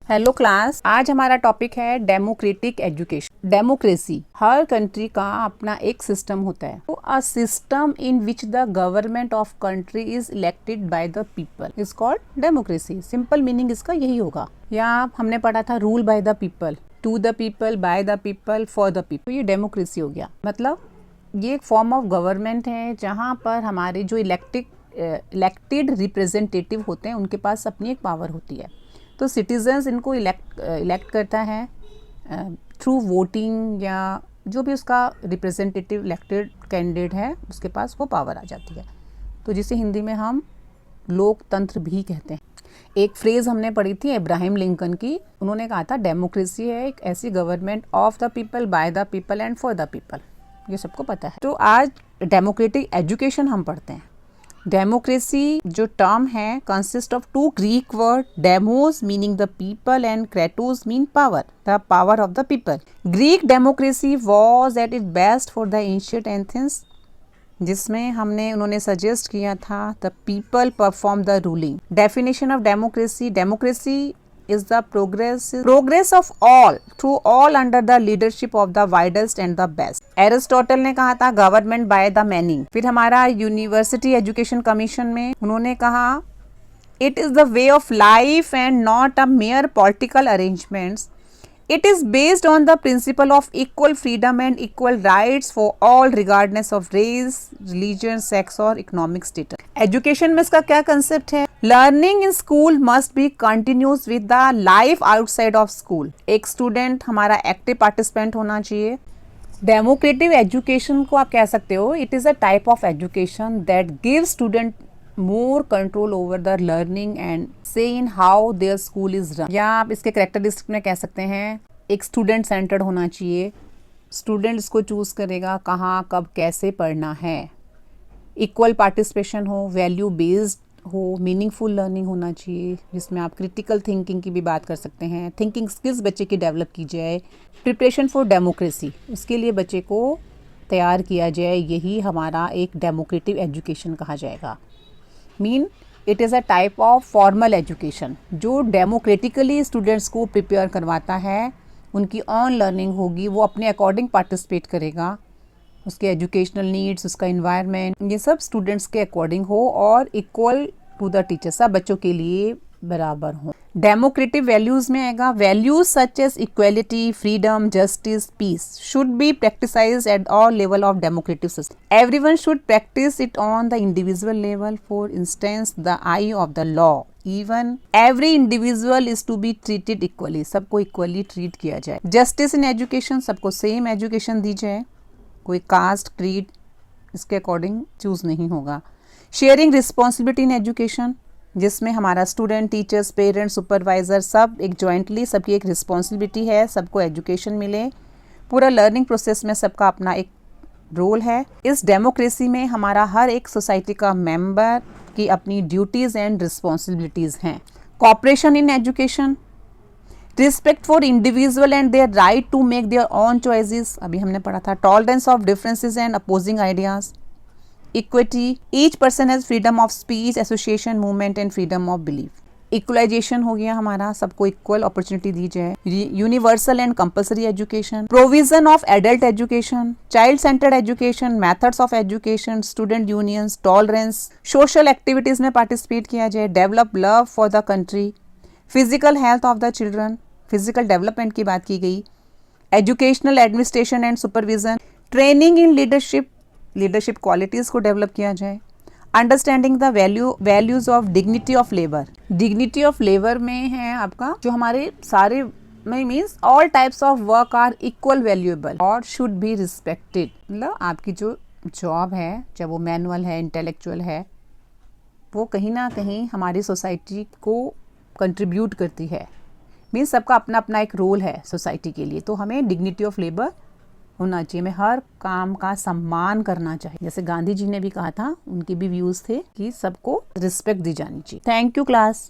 Hello class, आज हमारा topic है डेमोक्रेटिक एजुकेशन। डेमोक्रेसी, हर कंट्री का अपना एक सिस्टम होता है। तो a system in which the government of country is elected by the people is called democracy. Simple meaning इसका यही होगा। या हमने पढ़ा था rule by the people, to the people, by the people, for the people. ये democracy हो गया। मतलब ये एक फॉर्म ऑफ गवर्नमेंट है जहाँ पर हमारे जो इलेक्टेड रिप्रेजेंटेटिव होते हैं उनके पास अपनी एक पावर होती है। तो सिटीजन्स इनको इलेक्ट करता है थ्रू वोटिंग, या जो भी उसका रिप्रेजेंटेटिव इलेक्टेड कैंडिडेट है उसके पास वो पावर आ जाती है। तो जिसे हिंदी में हम लोकतंत्र भी कहते हैं। एक फ्रेज हमने पढ़ी थी अब्राहम लिंकन की। उन्होंने कहा था डेमोक्रेसी है एक ऐसी government of the people, by the people and for the people. ये सबको पता है। तो आज डेमोक्रेटिक एजुकेशन हम पढ़ते हैं। डेमोक्रेसी जो टर्म है consist of two Greek word, demos meaning the people and kratos mean power, the power of the people. Greek democracy was at its best for the ancient Athens, जिसमें उन्होंने suggest किया था the people perform the ruling. Definition of democracy, democracy is the progress of all through all under the leadership of the widest and the best। Aristotle ने कहा था government by the many. फिर हमारा university education commission में उन्होंने कहा it is the way of life and not a mayor political arrangements. It is based on the principle of equal freedom and equal rights for all regardless of race, religion, sex और economic status। Education में इसका क्या concept है? Learning in school must be continuous with the life outside of school। एक student हमारा active participant होना चाहिए। Democratic education को आप कह सकते हो it is a type of education that gives student more control over the learning and say in how their school is run। या आप इसके कैरेक्टरिस्टिक में कह सकते हैं एक स्टूडेंट सेंटर्ड होना चाहिए। स्टूडेंट इसको चूज करेगा कहाँ कब कैसे पढ़ना है। इक्वल पार्टिसिपेशन हो, वैल्यू बेस्ड हो, मीनिंगफुल लर्निंग होना चाहिए जिसमें आप क्रिटिकल थिंकिंग की भी बात कर सकते हैं। थिंकिंग स्किल्स बच्चे की डेवलप की जाए। प्रिपरेशन फॉर डेमोक्रेसी, उसके लिए बच्चे को तैयार किया जाए। यही हमारा एक डेमोक्रेटिक एजुकेशन कहा जाएगा। Mean it is a type of formal education जो डेमोक्रेटिकली स्टूडेंट्स को प्रिपेयर करवाता है। उनकी ऑन लर्निंग होगी, वो अपने अकॉर्डिंग पार्टिसिपेट करेगा। उसके एजुकेशनल नीड्स, उसका इन्वायरमेंट, ये सब स्टूडेंट्स के अकॉर्डिंग हो और इक्वल टू द टीचर, सब बच्चों के लिए बराबर हो। डेमोक्रेटिक वैल्यूज में आएगा values such as equality, freedom, justice, peace should be practised at all level of democratic system. Everyone should practice it on the individual level. For instance the eye of the law, even every individual is to be treated equally, सबको equally treat किया जाए। Justice in education, सबको same education दी जाए, कोई caste, creed इसके according choose नहीं होगा। शेयरिंग रिस्पॉन्सिबिलिटी इन एजुकेशन, जिसमें हमारा स्टूडेंट, टीचर्स, पेरेंट्स, सुपरवाइजर सब एक जॉइंटली, सबकी एक रिस्पॉन्सिबिलिटी है, सबको एजुकेशन मिले। पूरा लर्निंग प्रोसेस में सबका अपना एक रोल है। इस डेमोक्रेसी में हमारा हर एक सोसाइटी का मेंबर की अपनी ड्यूटीज़ एंड रिस्पॉन्सिबिलिटीज़ हैं। Cooperation in education, respect for individual and their right to make their own choices, अभी हमने पढ़ा था। Tolerance of differences and opposing ideas. Equity, each person has freedom of speech, association, movement and freedom of belief. Equalisation हो गया हमारा, सबको equal opportunity दी जाए। Universal and compulsory education. Provision of adult education, child centred education, methods of education, student unions, tolerance, social activities में participate किया जाए। Develop love for the country. Physical health of the children, physical development की बात की गई। Educational administration and supervision. Training in leadership qualities को develop किया जाए। Understanding the values of dignity of labour. Dignity of labour में है आपका जो हमारे सारे में means all types of work are equal valuable और शुड बी रिस्पेक्टेड। मतलब आपकी जो जॉब है, चाहे वो मैनुअल है, इंटेलेक्चुअल है, वो कहीं ना कहीं हमारी सोसाइटी को कंट्रीब्यूट करती है। मीन्स सबका अपना अपना एक रोल है सोसाइटी के लिए। तो हमें डिग्निटी ऑफ लेबर होना चाहिए। हमें हर काम का सम्मान करना चाहिए। जैसे गांधी जी ने भी कहा था, उनके भी व्यूज थे कि सबको रिस्पेक्ट दी जानी चाहिए। Thank you class.